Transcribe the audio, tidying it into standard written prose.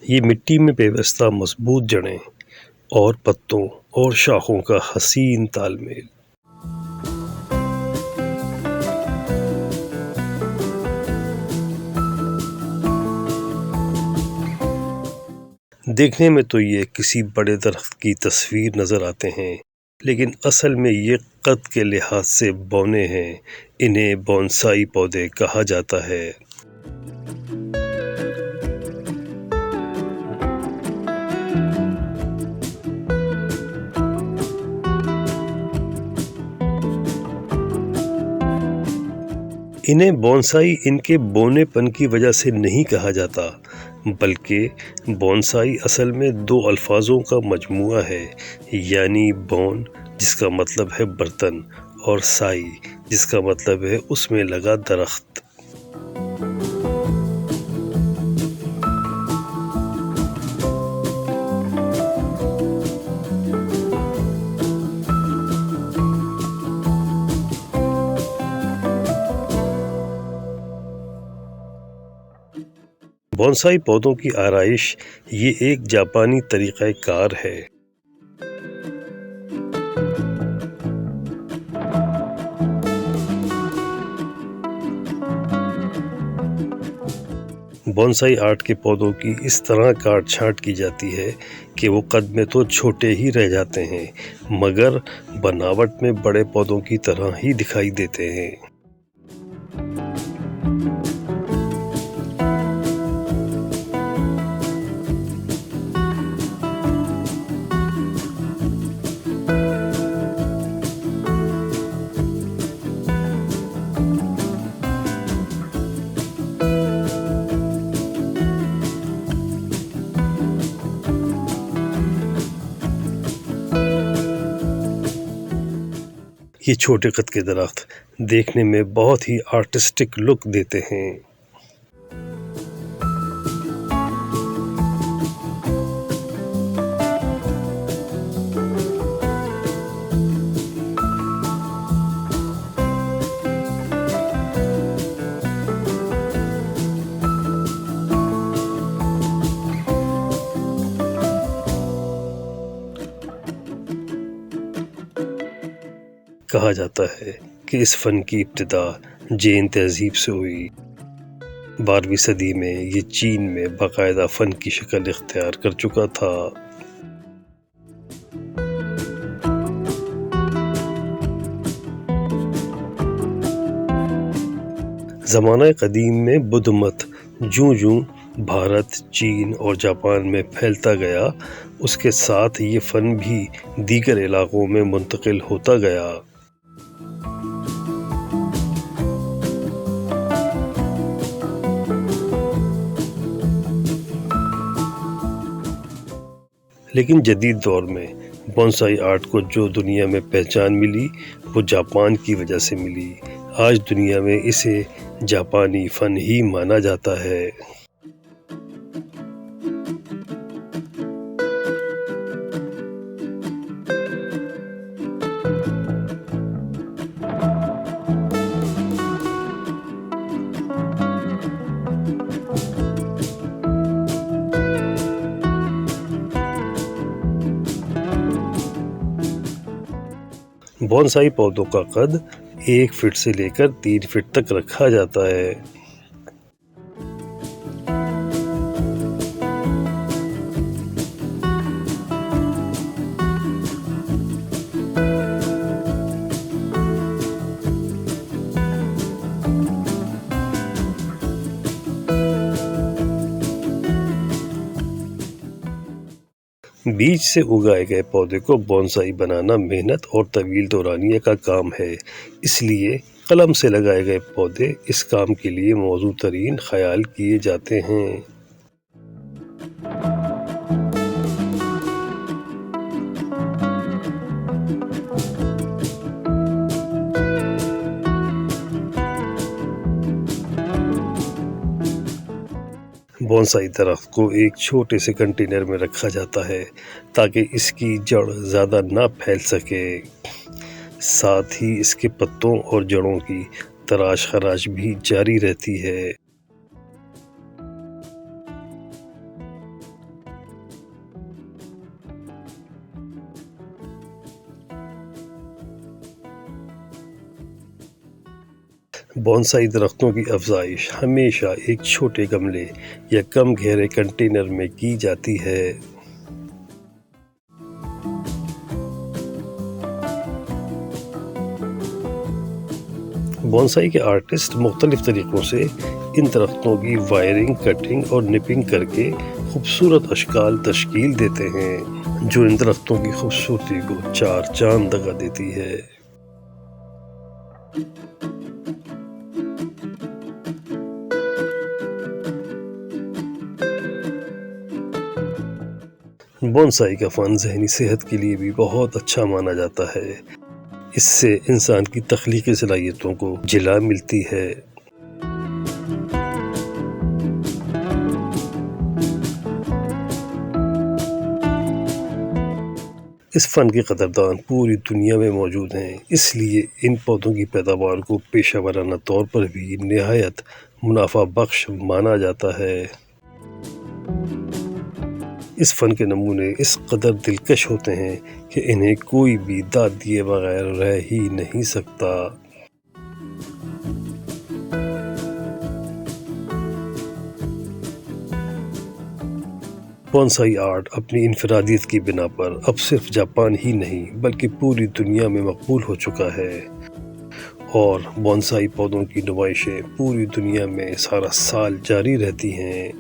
یہ مٹی میں پیوستہ مضبوط جڑیں اور پتوں اور شاخوں کا حسین تال میل۔ دیکھنے میں تو یہ کسی بڑے درخت کی تصویر نظر آتے ہیں، لیکن اصل میں یہ قد کے لحاظ سے بونے ہیں۔ انہیں بونسائی پودے کہا جاتا ہے۔ انہیں بونسائی ان کے بونے پن کی وجہ سے نہیں کہا جاتا، بلکہ بونسائی اصل میں دو الفاظوں کا مجموعہ ہے، یعنی بون جس کا مطلب ہے برتن اور سائی جس کا مطلب ہے اس میں لگا درخت۔ بونسائی پودوں کی آرائش یہ ایک جاپانی طریقہ کار ہے۔ بونسائی آرٹ کے پودوں کی اس طرح کاٹ چھانٹ کی جاتی ہے کہ وہ قد میں تو چھوٹے ہی رہ جاتے ہیں، مگر بناوٹ میں بڑے پودوں کی طرح ہی دکھائی دیتے ہیں۔ یہ چھوٹے قد کے درخت دیکھنے میں بہت ہی آرٹسٹک لک دیتے ہیں۔ کہا جاتا ہے کہ اس فن کی ابتدا جین تہذیب سے ہوئی۔ 12ویں صدی میں یہ چین میں باقاعدہ فن کی شکل اختیار کر چکا تھا۔ زمانہ قدیم میں بدھ مت جوں بھارت، چین اور جاپان میں پھیلتا گیا، اس کے ساتھ یہ فن بھی دیگر علاقوں میں منتقل ہوتا گیا۔ لیکن جدید دور میں بونسائی آرٹ کو جو دنیا میں پہچان ملی وہ جاپان کی وجہ سے ملی۔ آج دنیا میں اسے جاپانی فن ہی مانا جاتا ہے۔ بونسائی پودوں کا قد 1 فٹ سے لے کر 3 فٹ تک رکھا جاتا ہے۔ بیج سے اگائے گئے پودے کو بونسائی بنانا محنت اور طویل دورانیہ کا کام ہے، اس لیے قلم سے لگائے گئے پودے اس کام کے لیے موزوں ترین خیال کیے جاتے ہیں۔ بونسائی درخت کو ایک چھوٹے سے کنٹینر میں رکھا جاتا ہے تاکہ اس کی جڑ زیادہ نہ پھیل سکے، ساتھ ہی اس کے پتوں اور جڑوں کی تراش خراش بھی جاری رہتی ہے۔ بونسائی درختوں کی افزائش ہمیشہ ایک چھوٹے گملے یا کم گہرے کنٹینر میں کی جاتی ہے۔ بونسائی کے آرٹسٹ مختلف طریقوں سے ان درختوں کی وائرنگ، کٹنگ اور نپنگ کر کے خوبصورت اشکال تشکیل دیتے ہیں، جو ان درختوں کی خوبصورتی کو چار چاند لگا دیتی ہے۔ بونسائی کا فن ذہنی صحت کے لیے بھی بہت اچھا مانا جاتا ہے۔ اس سے انسان کی تخلیقی صلاحیتوں کو جلا ملتی ہے۔ اس فن کے قدردان پوری دنیا میں موجود ہیں، اس لیے ان پودوں کی پیداوار کو پیشہ ورانہ طور پر بھی نہایت منافع بخش مانا جاتا ہے۔ اس فن کے نمونے اس قدر دلکش ہوتے ہیں کہ انہیں کوئی بھی داد دیے بغیر رہ ہی نہیں سکتا۔ بونسائی آرٹ اپنی انفرادیت کی بنا پر اب صرف جاپان ہی نہیں بلکہ پوری دنیا میں مقبول ہو چکا ہے، اور بونسائی پودوں کی نمائشیں پوری دنیا میں سارا سال جاری رہتی ہیں۔